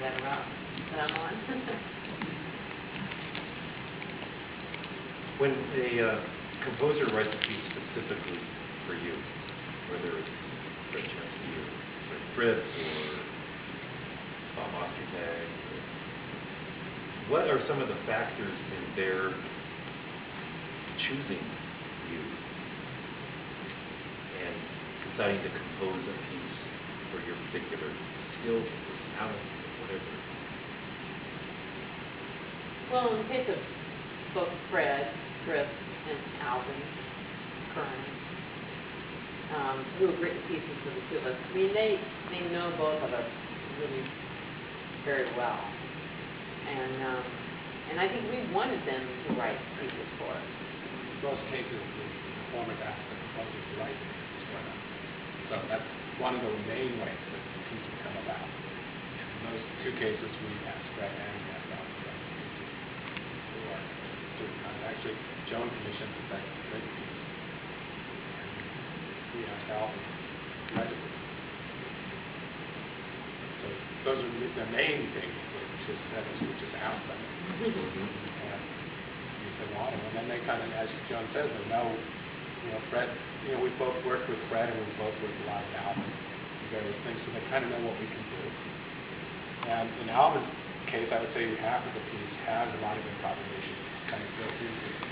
that about that I'm on. When a composer writes a piece specifically for you, whether it's Fred Chesky or Fred Fritz or Bob Ostertag, what are some of the factors in their choosing you and deciding to compose a piece for your particular skills or talent or whatever? Well, in the case of both Fred, Fritz, and Alvin Kern, who have written pieces for the two of us, I mean, they know both of us really very well. And I think we wanted them to write pieces for us. In most cases, the performers ask the composer to write the pieces for them. So that's one of the main ways that the piece would come about. In those two cases, we asked Fred and we asked Alvin to write the pieces for certain kinds. Actually, Joan commissioned the second great piece. And we asked Alvin to write it. So those are the main things that we just asked them. And we said, well, and then they kind of, as Joan says, they know, Fred, we both worked with Fred and we both worked a lot with Alvin and various things, so they kind of know what we can do. And in Alvin's case, I would say half of the piece has a lot of improvisation kind of built into it.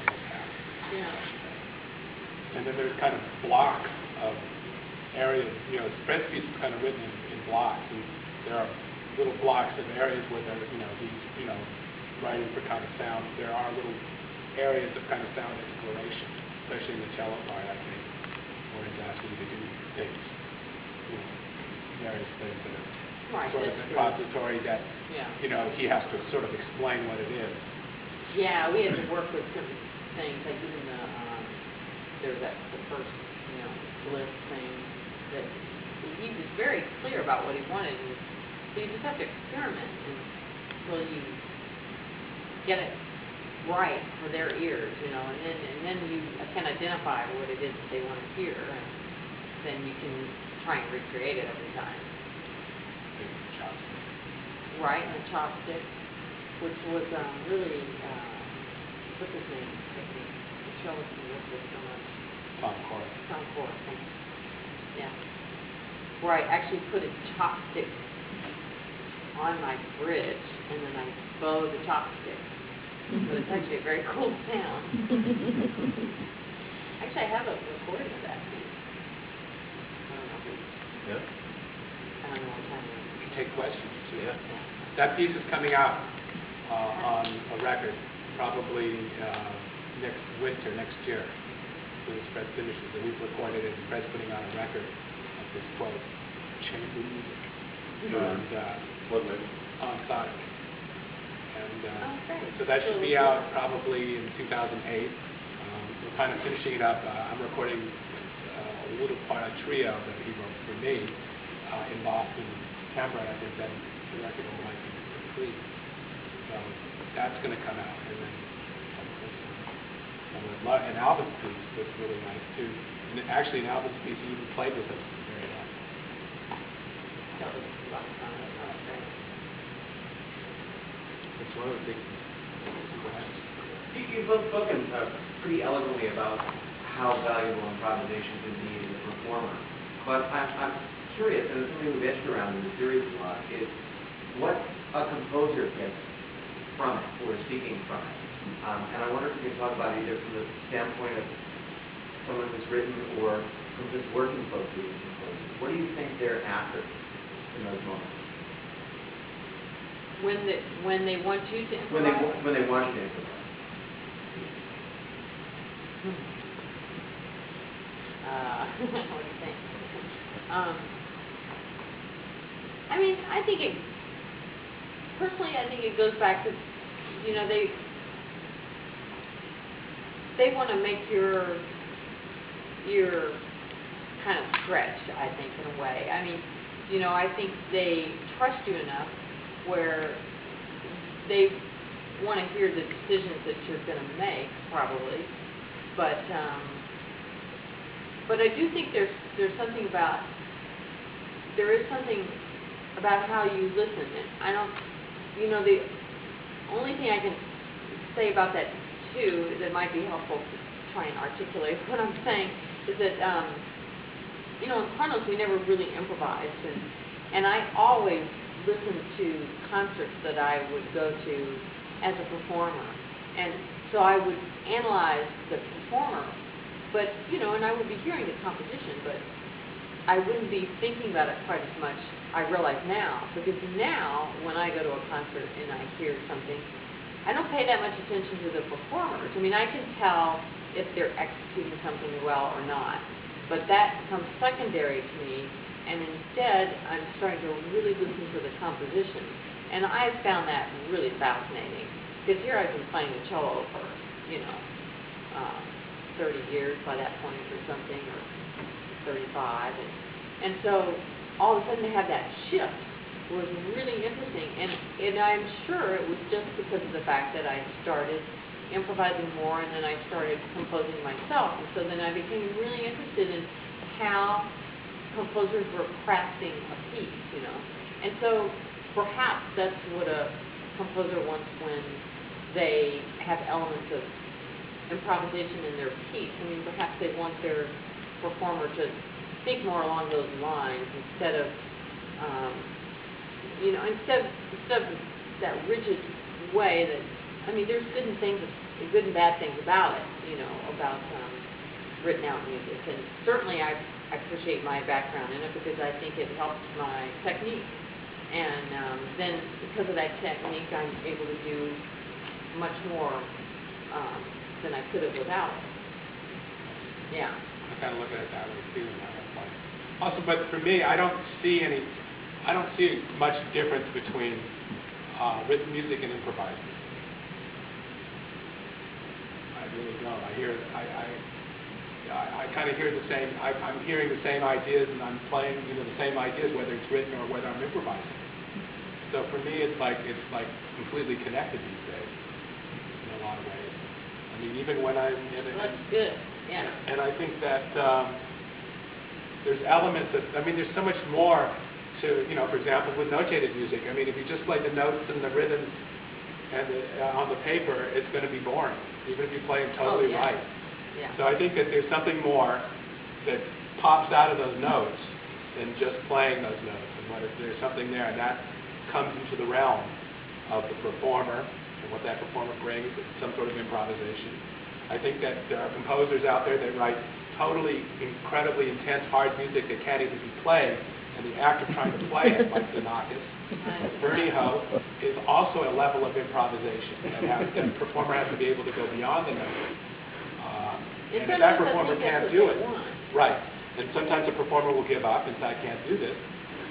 Almost half. Yeah. And then there's kind of blocks of areas, Fred's piece is kind of written in blocks, and there are little blocks of areas where there, he's, writing for kind of sound. There are little areas of kind of sound exploration, especially in the cello part, I think, where he's asking you to do things, various things that are sort of improvisatory that, he has to sort of explain what it is. Yeah, we had to work with certain things, like even the first, bliss thing, that he was very clear about what he wanted, and so you just have to experiment until you get it right for their ears, and then you can identify what it is that they want to hear, and then you can try and recreate it every time. Right, and the chopstick, which was really, what's his name? The cellist who worked with so much. Tom Cora, thanks. Yeah. Where I actually put a chopstick on my bridge, and then I bow the chopstick. So it's actually a very cool sound. Actually, I have a recording of that piece. I don't know. Yeah. I don't know what time it is. You can take questions, too. Yeah. That piece is coming out on a record, probably next winter, next year, as soon as Fred finishes it. We've recorded it, and Fred's putting out a record of this quote, chamber music. And what label? On Sonic. And so great. that should be out probably in 2008. We're kind of finishing it up. I'm recording a little part, a trio that he wrote for me in Boston, September, and I think then the record might be complete. So that's going to come out. And then an Alvin's piece was really nice too. And actually, an Alvin's piece he even played with us very well. That was a lot of fun. That was great. It's one of the big. You've both spoken pretty eloquently about how valuable improvisation can be as a performer. But I'm curious, and it's something we've edged around in the series a lot, is what a composer gets from it, or speaking from it. And I wonder if you can talk about either from the standpoint of someone who's written or from just working closely with composers. What do you think they're after in those moments? When they want you to improvise? When they want you to improvise. What do you think? I mean, personally, I think it goes back to, they want to make your kind of stretched, I think, in a way. I mean, I think they trust you enough where they want to hear the decisions that you're going to make, probably. But I do think there is something about how you listen. And I don't, you know, the only thing I can say about that too that might be helpful to try and articulate what I'm saying is that, you know, in Chronos we never really improvised, and I always listened to concerts that I would go to as a performer, and so I would analyze the performer, but, you know, and I would be hearing the composition, but I wouldn't be thinking about it quite as much, I realize now, because now when I go to a concert and I hear something, I don't pay that much attention to the performers. I mean, I can tell if they're executing something well or not, but that becomes secondary to me, and instead I'm starting to really listen to the composition. And I've found that really fascinating, because here I've been playing the cello for, you know, 30 years by that point or something, or 35, and so all of a sudden to have that shift was really interesting, and I'm sure it was just because of the fact that I started improvising more, and then I started composing myself, and so then I became really interested in how composers were crafting a piece, you know, and so perhaps that's what a composer wants when they have elements of improvisation in their piece. I mean, perhaps they want their performer to think more along those lines instead of, you know, instead of that rigid way that, I mean, there's good and bad things about it, you know, about written out music, and certainly I appreciate my background in it because I think it helps my technique, and then because of that technique I'm able to do much more than I could have without it. Yeah. I kind of look at it that way too. Also, but for me, I don't see much difference between written music and improvising. I really don't. I kind of hear the same. I'm hearing the same ideas, and I'm playing, you know, the same ideas, whether it's written or whether I'm improvising. So for me, it's like completely connected these days in a lot of ways. I mean, even when I'm in it. That's good. Yeah. And I think that there's elements of, I mean, there's so much more to, you know, for example, with notated music. I mean, if you just play the notes and the rhythms and on the paper, it's going to be boring, even if you play them totally right. Yeah. So I think that there's something more that pops out of those notes than just playing those notes. And what if there's something there, and that comes into the realm of the performer and what that performer brings, some sort of improvisation. I think that there are composers out there that write totally incredibly intense, hard music that can't even be played, and the act of trying to play it, like Xenakis, Bernie Ho, is also a level of improvisation. The performer has to be able to go beyond the note. And if that performer can't do it, right, and sometimes the performer will give up and say, I can't do this.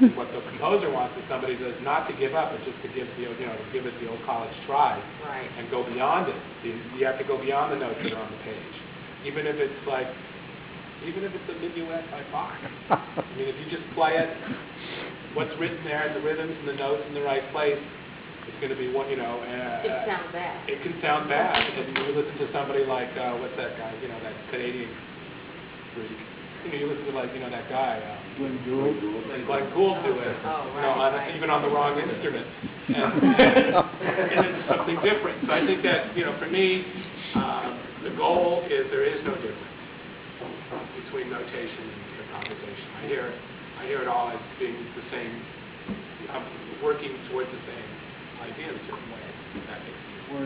And what the composer wants is somebody that's not to give up, but just to give the, you know, to give it the old college try, right, and go beyond it. You have to go beyond the notes that are on the page, even if it's a minuet by Bach. I mean, if you just play it, what's written there, and the rhythms and the notes in the right place, it's going to be one, you know. it sounds bad. It can sound bad, and you listen to somebody like what's that guy? You know, that Canadian freak. You listen to, like, you know, that guy. Glenn Gould do it. Oh, you know, right. even on the wrong instrument, and it's something different. So I think that, you know, for me, the goal is there is no difference between notation and improvisation. I hear it all as being the same, working towards the same idea in a certain way. That makes sense.